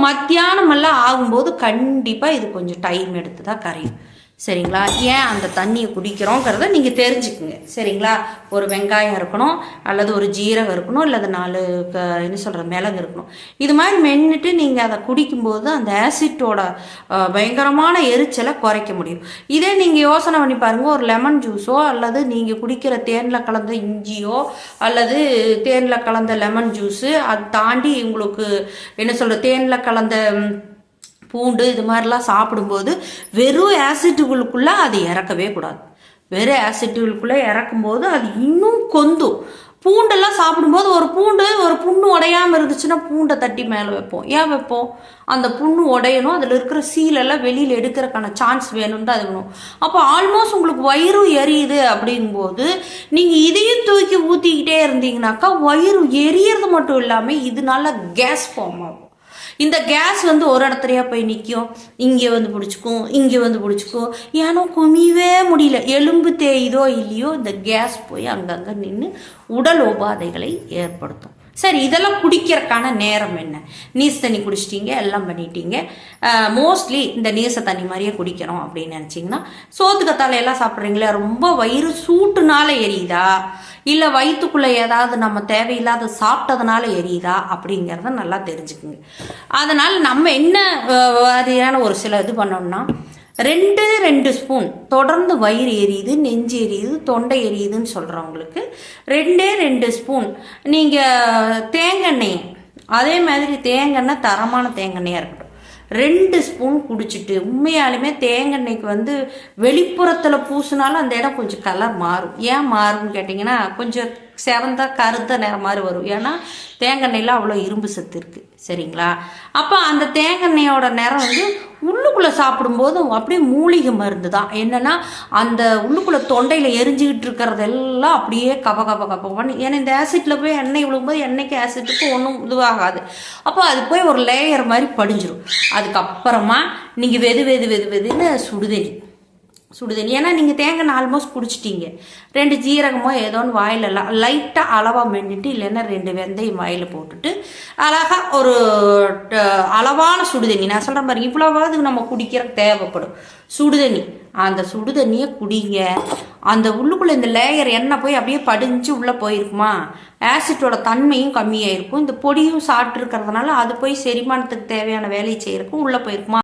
மத்தியானமெல்லாம் ஆகும்போது கண்டிப்பாக இது கொஞ்சம் டைம் எடுத்து தான் கரையும். சரிங்களா? ஏன் அந்த தண்ணியை குடிக்கிறோங்கிறத நீங்கள் தெரிஞ்சுக்குங்க. சரிங்களா? ஒரு வெங்காயம் இருக்கணும், அல்லது ஒரு ஜீரகம் இருக்கணும், இல்லை 4 என்ன சொல்கிற மிளகு இருக்கணும். இது மாதிரி மென்னுட்டு நீங்கள் அதை குடிக்கும்போது அந்த ஆசிட்டோட பயங்கரமான எரிச்சலை குறைக்க முடியும். இதே நீங்கள் யோசனை பண்ணி பாருங்கள், ஒரு லெமன் ஜூஸோ அல்லது நீங்கள் குடிக்கிற தேனில் கலந்த இஞ்சியோ அல்லது தேனில் கலந்த லெமன் ஜூஸு, அது தாண்டி உங்களுக்கு என்ன சொல்கிற தேனில் கலந்த பூண்டு இது மாதிரிலாம் சாப்பிடும்போது வெறும் ஆசிட்டுகளுக்குள்ளே அது இறக்கவே கூடாது. வெறும் ஆசிட்டுகளுக்குள்ளே இறக்கும்போது அது இன்னும் கொந்தும். பூண்டெல்லாம் சாப்பிடும்போது ஒரு புண்ணு உடையாமல் இருந்துச்சுன்னா பூண்டை தட்டி மேலே வைப்போம். ஏன் வைப்போம்? அந்த புண்ணு உடையணும், அதில் இருக்கிற சீலெல்லாம் வெளியில் எடுக்கிறதுக்கான சான்ஸ் வேணும்னு அது வேணும். அப்போ ஆல்மோஸ்ட் உங்களுக்கு வயிறு எரியுது அப்படிங்கும்போது நீங்கள் இதையும் தூக்கி ஊற்றிக்கிட்டே இருந்தீங்கன்னாக்கா வயிறு எரியறது மட்டும் இல்லாமல் இதனால கேஸ் ஃபார்ம் ஆகும். இந்த கேஸ் ஒரு இடத்துலையா போய் நிற்கும், இங்கே பிடிச்சிக்கும், இங்கே பிடிச்சிக்கும். ஏன்னா குமியவே முடியல, எலும்பு தேயுதோ இல்லையோ இந்த கேஸ் போய் அங்கங்கே நின்று உடல் உபாதைகளை ஏற்படுத்தும். சரி, இதெல்லாம் குடிக்கிறதுக்கான நேரம் என்ன? நீஸ் தண்ணி குடிச்சிட்டிங்க, எல்லாம் பண்ணிட்டீங்க. மோஸ்ட்லி இந்த நீச தண்ணி மாதிரியே குடிக்கிறோம் அப்படின்னு நினச்சிங்கன்னா, சோத்துக்கத்தாலையெல்லாம் சாப்பிட்றீங்களே, ரொம்ப வயிறு சூட்டுனால எரியுதா இல்லை வயிற்றுக்குள்ளே ஏதாவது நம்ம தேவையில்லாத சாப்பிட்டதுனால எரியுதா அப்படிங்கிறத நல்லா தெரிஞ்சுக்குங்க. அதனால் நம்ம என்ன மாதிரியான ஒரு சில இது பண்ணோம்னா, 2 ஸ்பூன் தொடர்ந்து வயிறு எரியுது, நெஞ்சு எரியுது, தொண்டை எரியுதுன்னு சொல்கிறவங்களுக்கு 2 ஸ்பூன் நீங்கள் தேங்காய், அதே மாதிரி தேங்காய் தரமான தேங்காயாக இருக்கட்டும், 2 ஸ்பூன் குடிச்சிட்டு, உண்மையாலுமே தேங்காய்க்கு வெளிப்புறத்தில் பூசினாலும் அந்த இடம் கொஞ்சம் கலர் மாறும். ஏன் மாறும்னு கேட்டிங்கன்னா, கொஞ்சம் செவந்தா கருத்த நிறம் மாதிரி வரும். ஏன்னா தேங்காய்ல அவ்வளோ இரும்பு சத்து இருக்குது. சரிங்களா? அப்போ அந்த தேங்காயோட நிறம் உள்ளுக்குள்ளே சாப்பிடும்போது அப்படியே மூலிகை மருந்து தான். என்னென்னா அந்த உள்ளுக்குள்ளே தொண்டையில் எரிஞ்சிக்கிட்டு இருக்கிறதெல்லாம் அப்படியே கப ஏன்னா இந்த ஆசிட்டில் போய் எண்ணெய் விழுகும்போது எண்ணெய்க்கு ஆசிட்டுக்கு ஒன்றும் இதுவாகாது. அப்போ அது போய் ஒரு லேயர் மாதிரி படிஞ்சிடும். அதுக்கப்புறமா நீங்கள் வெதுன்னு சுடுதண்ணி, ஏன்னா நீங்கள் தேங்காய் ஆல்மோஸ்ட் குடிச்சிட்டீங்க, 2 ஜீரகமோ ஏதோன்னு வாயிலெல்லாம் லைட்டாக அளவாக மென்னிட்டு, இல்லைன்னா 2 வெந்தயம் வாயில் போட்டுட்டு அழகாக ஒரு அளவான சுடுதண்ணி, நான் சொல்கிறேன் பாருங்க, இவ்வளோவாது நம்ம குடிக்கிற தேவைப்படும் சுடுதண்ணி. அந்த சுடுதண்ணியை குடிங்க. அந்த உள்ளுக்குள்ளே இந்த லேயர் எண்ணெய் போய் அப்படியே படிஞ்சு உள்ளே போயிருக்குமா, ஆசிட்டோட தன்மையும் கம்மியாக இருக்கும். இந்த பொடியும் சாப்பிட்டு இருக்கிறதுனால அது போய் செரிமானத்துக்கு தேவையான வேலையை செய்யறதுக்கும் உள்ளே போயிருக்குமா.